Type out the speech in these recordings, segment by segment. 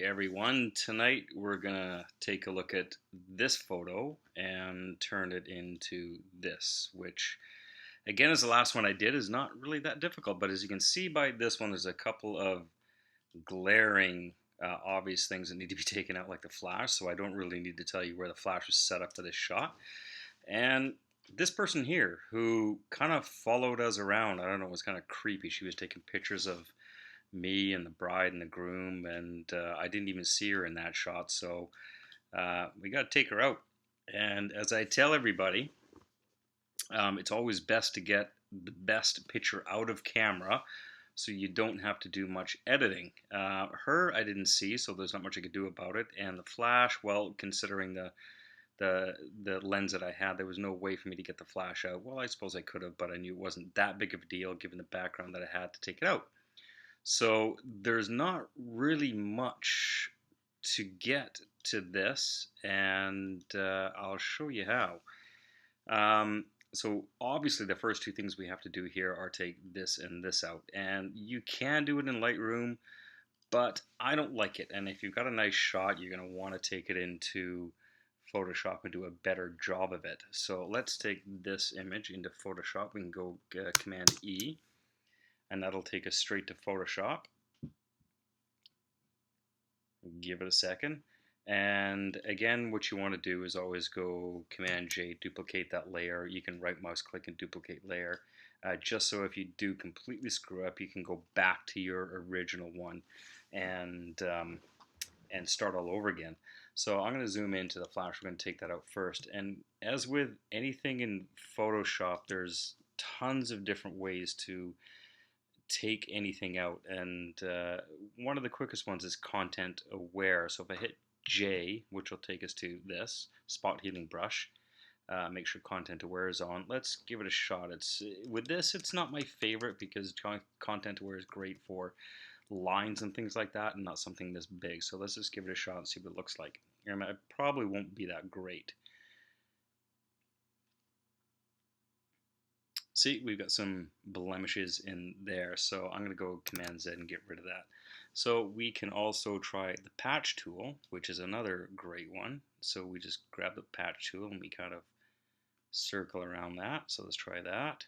everyone. Tonight we're gonna take a look at this photo and turn it into this, which again is the last one I did, is not really that difficult, but as you can see by this one, there's a couple of glaring obvious things that need to be taken out, like the flash, so I don't really need to tell you where the flash was set up for this shot. And this person here who kind of followed us around, I don't know, it was kind of creepy. She was taking pictures of me and the bride and the groom, and I didn't even see her in that shot, so we got to take her out. And as I tell everybody, it's always best to get the best picture out of camera so you don't have to do much editing. Her I didn't see, so there's not much I could do about it. And the flash, well, considering the lens that I had, there was no way for me to get the flash out. Well, I suppose I could have, but I knew it wasn't that big of a deal given the background that I had to take it out. So there's not really much to get to this, and I'll show you how. So obviously the first two things we have to do here are take this and this out, and you can do it in Lightroom, but I don't like it. And if you've got a nice shot, you're going to want to take it into Photoshop and do a better job of it. So let's take this image into Photoshop. We can go Command E, and that'll take us straight to Photoshop. Give it a second, and again what you want to do is always go Command J, duplicate that layer. You can right mouse click and duplicate layer, just so if you do completely screw up, you can go back to your original one and start all over again. So I'm going to zoom into the flash. We're going to take that out first, and as with anything in Photoshop, there's tons of different ways to take anything out, and one of the quickest ones is content aware. So if I hit J, which will take us to this spot healing brush, make sure content aware is on. Let's give it a shot. With this, it's not my favorite because content aware is great for lines and things like that, and not something this big. So let's just give it a shot and see what it looks like. And it probably won't be that great. See, we've got some blemishes in there, so I'm going to go Command Z and get rid of that. So we can also try the patch tool, which is another great one. So we just grab the patch tool and we kind of circle around that. So let's try that.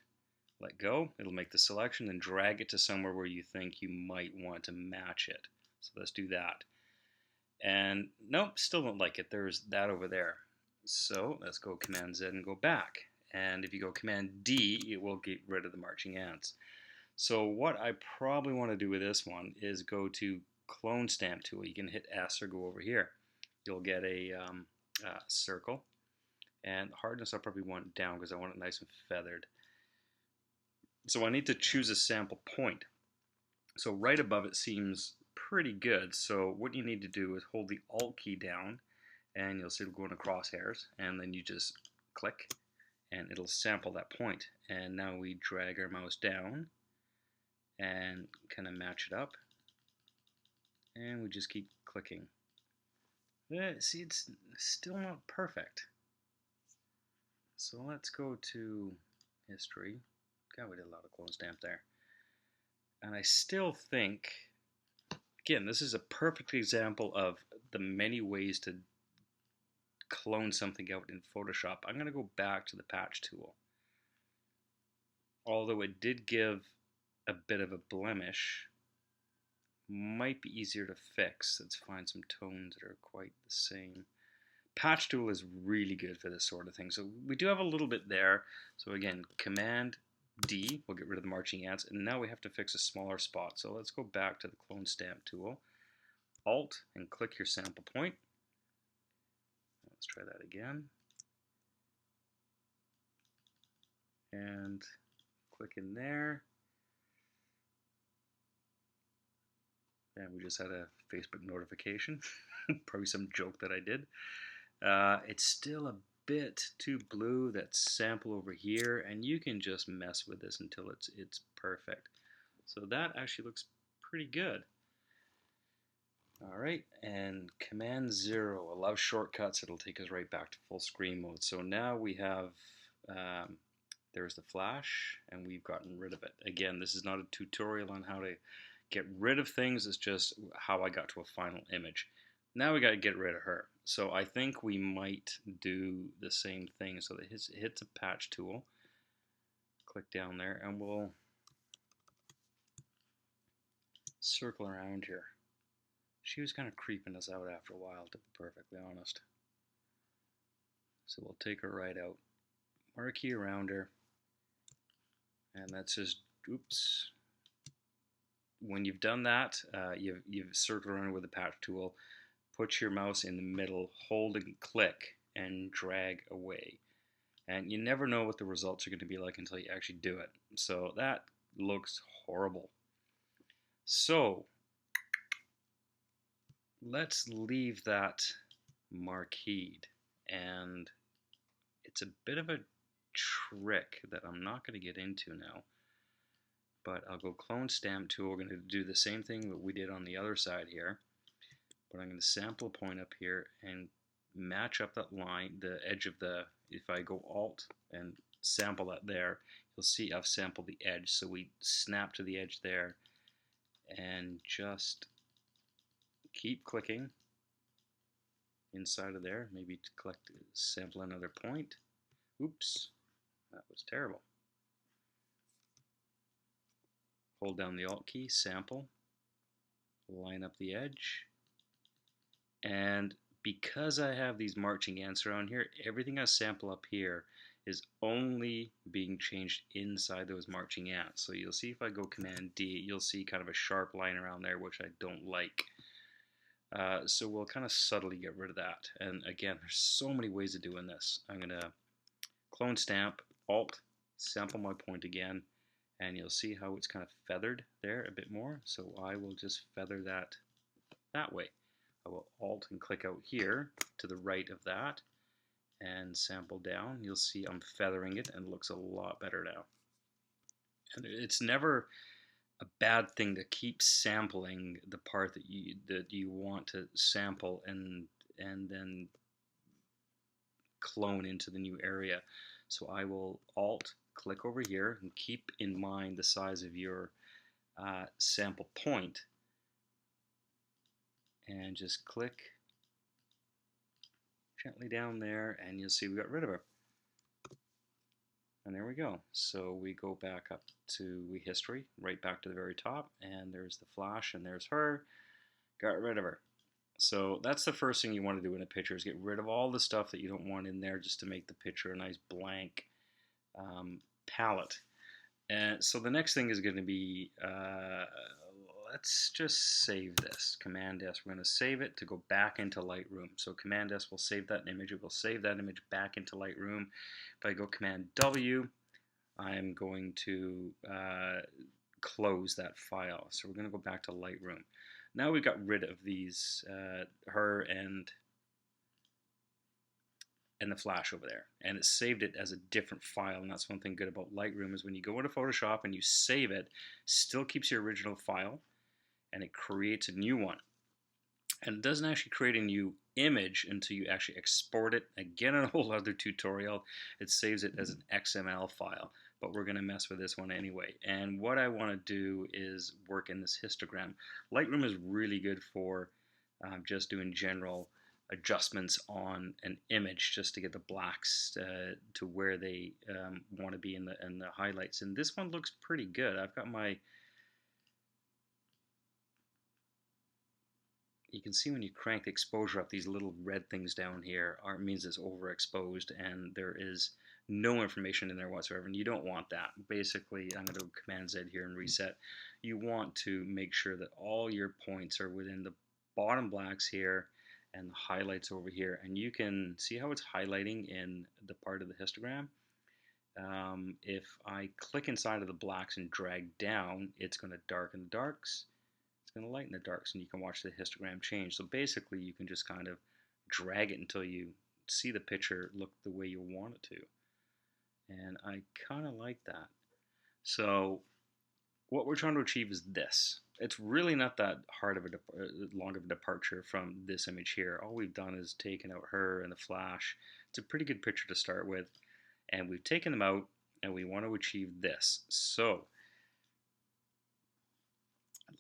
Let go. It'll make the selection, and drag it to somewhere where you think you might want to match it. So let's do that. And nope, still don't like it. There's that over there. So let's go Command Z and go back. And if you go Command D, it will get rid of the marching ants. So what I probably want to do with this one is go to Clone Stamp tool. You can hit S or go over here. You'll get a circle. And hardness I probably want down because I want it nice and feathered. So I need to choose a sample point. So right above it seems pretty good. So what you need to do is hold the Alt key down, and you'll see it'll go into crosshairs, and then you just click, and it'll sample that point. And now we drag our mouse down and kind of match it up, and we just keep clicking. See, it's still not perfect. So let's go to history. God, we did a lot of clone stamp there. And I still think, again, this is a perfect example of the many ways to clone something out in Photoshop. I'm going to go back to the patch tool. Although it did give a bit of a blemish, might be easier to fix. Let's find some tones that are quite the same. Patch tool is really good for this sort of thing. So we do have a little bit there. So again, Command D will get rid of the marching ants, and now we have to fix a smaller spot. So let's go back to the Clone Stamp tool. Alt and click your sample point. Let's try that again. And click in there. And we just had a Facebook notification. Probably some joke that I did. It's still a bit too blue. That sample over here, and you can just mess with this until it's perfect. So that actually looks pretty good. All right, and Command 0 allows shortcuts. It'll take us right back to full screen mode. So now we have there's the flash, and we've gotten rid of it. Again, this is not a tutorial on how to get rid of things is just how I got to a final image. Now we got to get rid of her. So I think we might do the same thing. So that hit the patch tool, click down there, and we'll circle around here. She was kind of creeping us out after a while, to be perfectly honest. So we'll take her right out, marquee around her, and that's just, oops. When you've done that, you've circled around with the patch tool, put your mouse in the middle, hold and click, and drag away. And you never know what the results are going to be like until you actually do it. So that looks horrible. So let's leave that marqueed, and it's a bit of a trick that I'm not going to get into now, but I'll go clone stamp tool. We're going to do the same thing that we did on the other side here, but I'm going to sample point up here and match up that line, the edge of the, if I go alt and sample that there, you'll see I've sampled the edge. So we snap to the edge there and just keep clicking inside of there, maybe to collect, sample another point. Oops, that was terrible. Hold down the alt key, sample, line up the edge, and because I have these marching ants around here, everything I sample up here is only being changed inside those marching ants. So you'll see if I go Command D, you'll see kind of a sharp line around there, which I don't like. So we'll kind of subtly get rid of that. And again, there's so many ways of doing this. I'm going to clone stamp, alt, sample my point again, and you'll see how it's kind of feathered there a bit more. So I will just feather that way. I will alt and click out here to the right of that and sample down. You'll see I'm feathering it and it looks a lot better now. And it's never a bad thing to keep sampling the part that you want to sample and then clone into the new area. So I will alt click over here and keep in mind the size of your sample point, and just click gently down there, and you'll see we got rid of her. And there we go. So we go back up to history, right back to the very top, and there's the flash, and there's her. Got rid of her. So that's the first thing you want to do in a picture, is get rid of all the stuff that you don't want in there, just to make the picture a nice blank palette. And so the next thing is going to be, let's just save this. Command S, we're going to save it to go back into Lightroom. So Command S will save that image. It will save that image back into Lightroom. If I go Command W, I'm going to close that file. So we're going to go back to Lightroom. Now we've got rid of these, her and the flash over there, and it saved it as a different file. And that's one thing good about Lightroom, is when you go into Photoshop and you save it, still keeps your original file, and it creates a new one. And it doesn't actually create a new image until you actually export it. Again, in a whole other tutorial, it saves it as an XML file, but we're going to mess with this one anyway. And what I want to do is work in this histogram. Lightroom is really good for just doing general adjustments on an image, just to get the blacks to where they want to be in the highlights. And this one looks pretty good. I've got my, you can see when you crank the exposure up, these little red things down here means it's overexposed, and there is no information in there whatsoever, and you don't want that. Basically, I'm going to Command Z here and reset. You want to make sure that all your points are within the bottom blacks here and the highlights over here, and you can see how it's highlighting in the part of the histogram. If I click inside of the blacks and drag down, it's going to darken the darks, it's going to lighten the darks, and you can watch the histogram change. So basically you can just kind of drag it until you see the picture look the way you want it to, and I kind of like that. So what we're trying to achieve is this. It's really not that hard of a long of a departure from this image here. All we've done is taken out her and the flash. It's a pretty good picture to start with, and we've taken them out, and we want to achieve this. So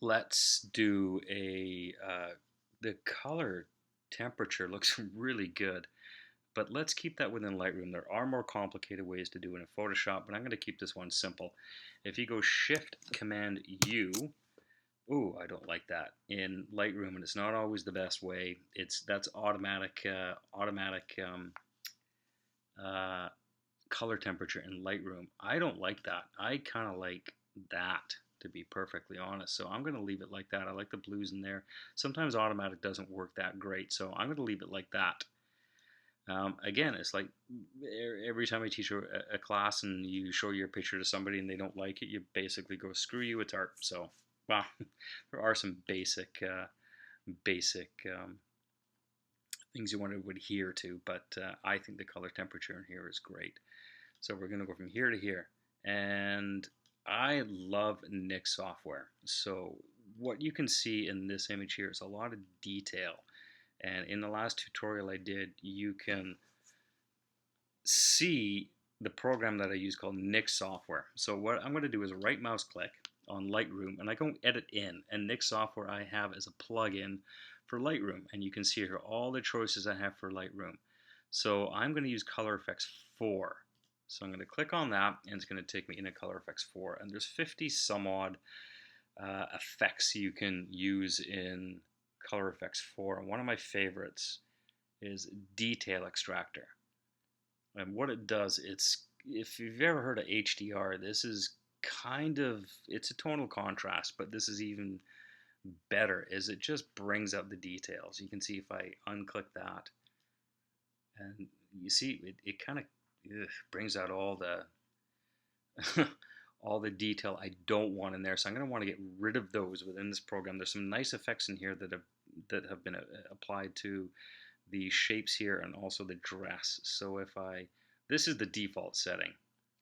let's do the color temperature looks really good, but let's keep that within Lightroom. There are more complicated ways to do it in Photoshop, but I'm going to keep this one simple. If you go Shift Command U, ooh, I don't like that in Lightroom, and it's not always the best way. That's automatic uh, color temperature in Lightroom. I don't like that. I kind of like that, to be perfectly honest. So I'm going to leave it like that. I like the blues in there. Sometimes automatic doesn't work that great, so I'm going to leave it like that. Again, it's like every time I teach a class and you show your picture to somebody and they don't like it, you basically go, screw you, it's art. So, well, there are some basic things you want to adhere to, but I think the color temperature in here is great. So we're going to go from here to here. And I love Nik software. So what you can see in this image here is a lot of detail. And in the last tutorial I did, you can see the program that I use called Nik software. So what I'm going to do is right mouse click on Lightroom and I go edit in, and Nik software I have as a plugin for Lightroom, and you can see here all the choices I have for Lightroom. So I'm going to use Color Effects 4. So I'm going to click on that and it's going to take me into Color Effects 4, and there's 50 some odd effects you can use in Color Effects 4, and one of my favorites is Detail Extractor. And what it does, if you've ever heard of HDR, this is it's a tonal contrast, but this is even better, is it just brings out the details. You can see if I unclick that, and you see it kind of brings out all the all the detail I don't want in there. So I'm going to want to get rid of those within this program. There's some nice effects in here that have been applied to the shapes here and also the dress. So this is the default setting.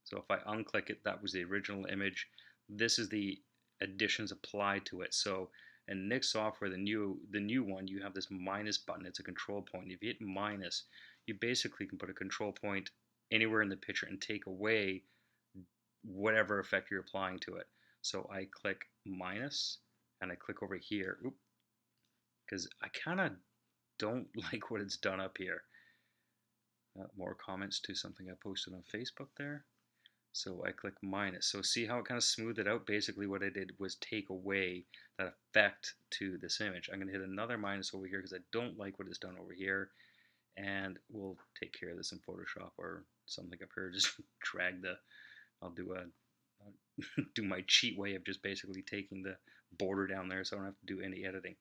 So if I unclick it, that was the original image. This is the additions applied to it. So in Nik software, the new one, you have this minus button. It's a control point. If you hit minus, you basically can put a control point anywhere in the picture and take away whatever effect you're applying to it. So I click minus and I click over here, because I kind of don't like what it's done up here. More comments to something I posted on Facebook there. So I click minus. So see how it kind of smoothed it out? Basically what I did was take away that effect to this image. I'm going to hit another minus over here because I don't like what it's done over here. And we'll take care of this in Photoshop or something up here. Just drag I'll do my cheat way of just basically taking the border down there so I don't have to do any editing.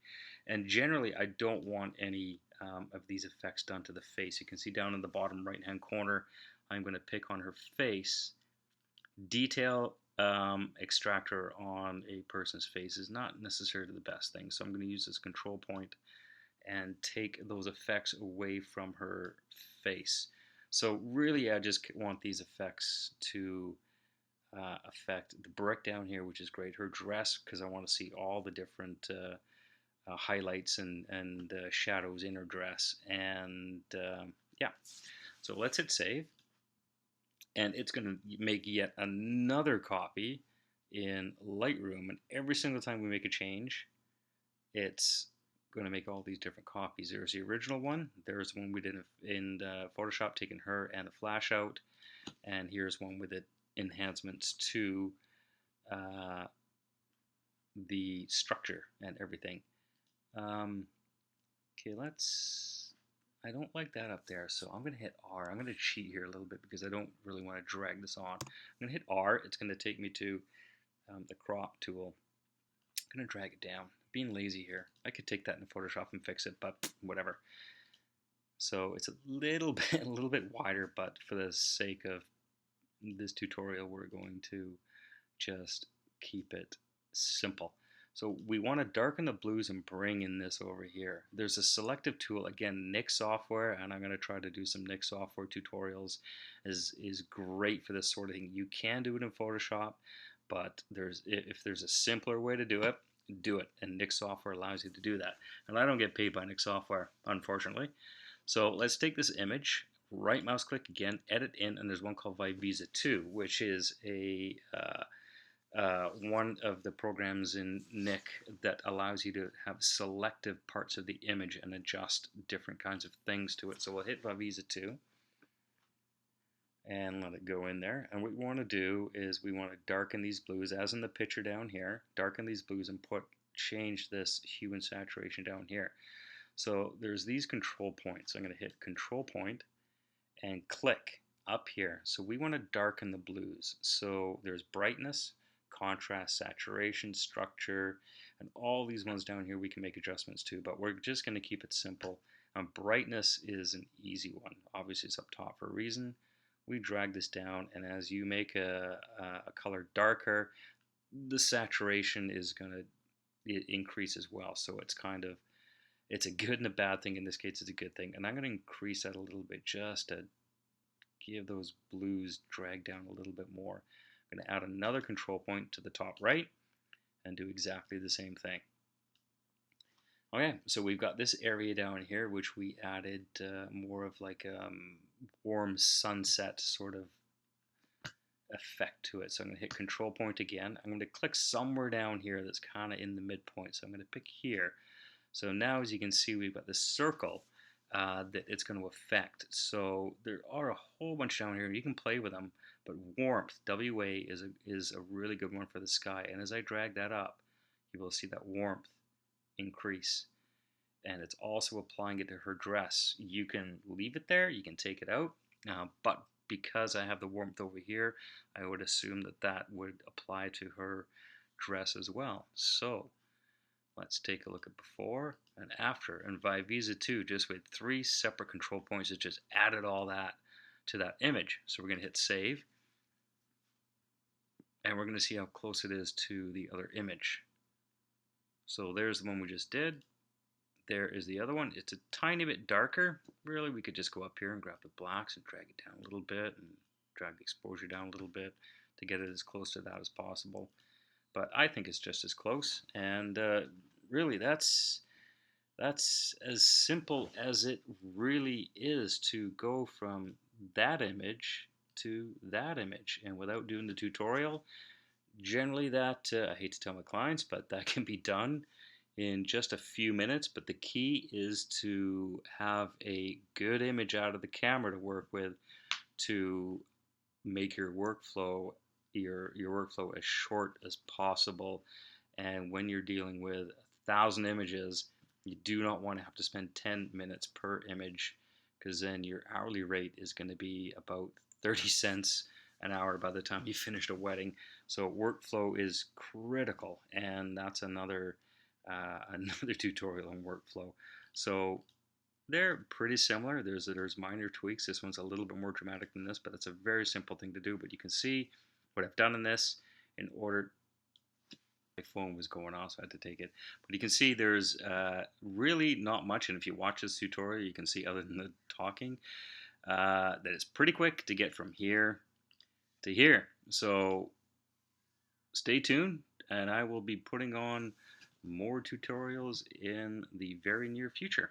And generally I don't want any of these effects done to the face. You can see down in the bottom right hand corner, I'm going to pick on her face. Detail extractor on a person's face is not necessarily the best thing, so I'm going to use this control point and take those effects away from her face. So really I just want these effects to affect the brick down here, which is great, her dress, because I want to see all the different highlights and shadows in her dress. And yeah, so let's hit save, and it's going to make yet another copy in Lightroom, and every single time we make a change, it's going to make all these different copies. There's the original one, there's one we did in Photoshop, taking her and the flash out, and here's one with it enhancements to the structure and everything. Okay, I don't like that up there, so I'm going to hit R. I'm going to cheat here a little bit because I don't really want to drag this on. I'm going to hit R. It's going to take me to the crop tool. I'm going to drag it down. Being lazy here. I could take that in Photoshop and fix it, but whatever. So it's a little bit wider, but for the sake of this tutorial, we're going to just keep it simple. So we want to darken the blues and bring in this over here. There's a selective tool, again, Nik software, and I'm going to try to do some Nik software tutorials, is great for this sort of thing. You can do it in Photoshop, but if there's a simpler way to do it, and Nik software allows you to do that. And I don't get paid by Nik software, unfortunately. So let's take this image, right mouse click again, edit in, and there's one called Visato, which is a one of the programs in Nick that allows you to have selective parts of the image and adjust different kinds of things to it. So we'll hit Visato and let it go in there. And what we want to do is we want to darken these blues, as in the picture down here, darken these blues and change this hue and saturation down here. So there's these control points. I'm going to hit control point and click up here. So we want to darken the blues. So there's brightness, contrast, saturation, structure, and all these ones down here we can make adjustments to, but we're just going to keep it simple. Brightness is an easy one. Obviously it's up top for a reason. We drag this down, and as you make a color darker, the saturation is going to increase as well. So it's a good and a bad thing. In this case, it's a good thing. And I'm going to increase that a little bit just to give those blues drag down a little bit more. I'm going to add another control point to the top right and do exactly the same thing. Okay, so we've got this area down here which we added more of like a warm sunset sort of effect to it. So I'm going to hit control point again. I'm going to click somewhere down here that's kind of in the midpoint. So I'm going to pick here. So now, as you can see, we've got this circle that it's going to affect. So there are a whole bunch down here. You can play with them, but warmth, WA, is a really good one for the sky. And as I drag that up, you will see that warmth increase. And it's also applying it to her dress. You can leave it there, you can take it out, but because I have the warmth over here, I would assume that that would apply to her dress as well. So let's take a look at before and after. And by Visato, just with 3 separate control points, it just added all that to that image. So we're going to hit save, and we're going to see how close it is to the other image. So there's the one we just did. There is the other one. It's a tiny bit darker. Really, we could just go up here and grab the blacks and drag it down a little bit and drag the exposure down a little bit to get it as close to that as possible. But I think it's just as close. And really, that's as simple as it really is to go from that image to that image. And without doing the tutorial, generally that, I hate to tell my clients, but that can be done in just a few minutes. But the key is to have a good image out of the camera to work with to make your workflow as short as possible. And when you're dealing with 1,000 images, you do not want to have to spend 10 minutes per image, because then your hourly rate is going to be about 30 cents an hour by the time you finished a wedding. So workflow is critical, and that's another tutorial on workflow. So they're pretty similar. There's minor tweaks. This one's a little bit more dramatic than this, but it's a very simple thing to do. But you can see what I've done in this in order. My phone was going off, so I had to take it. But you can see there's really not much, and if you watch this tutorial, you can see, other than the talking, that it's pretty quick to get from here to here. So stay tuned, and I will be putting on more tutorials in the very near future.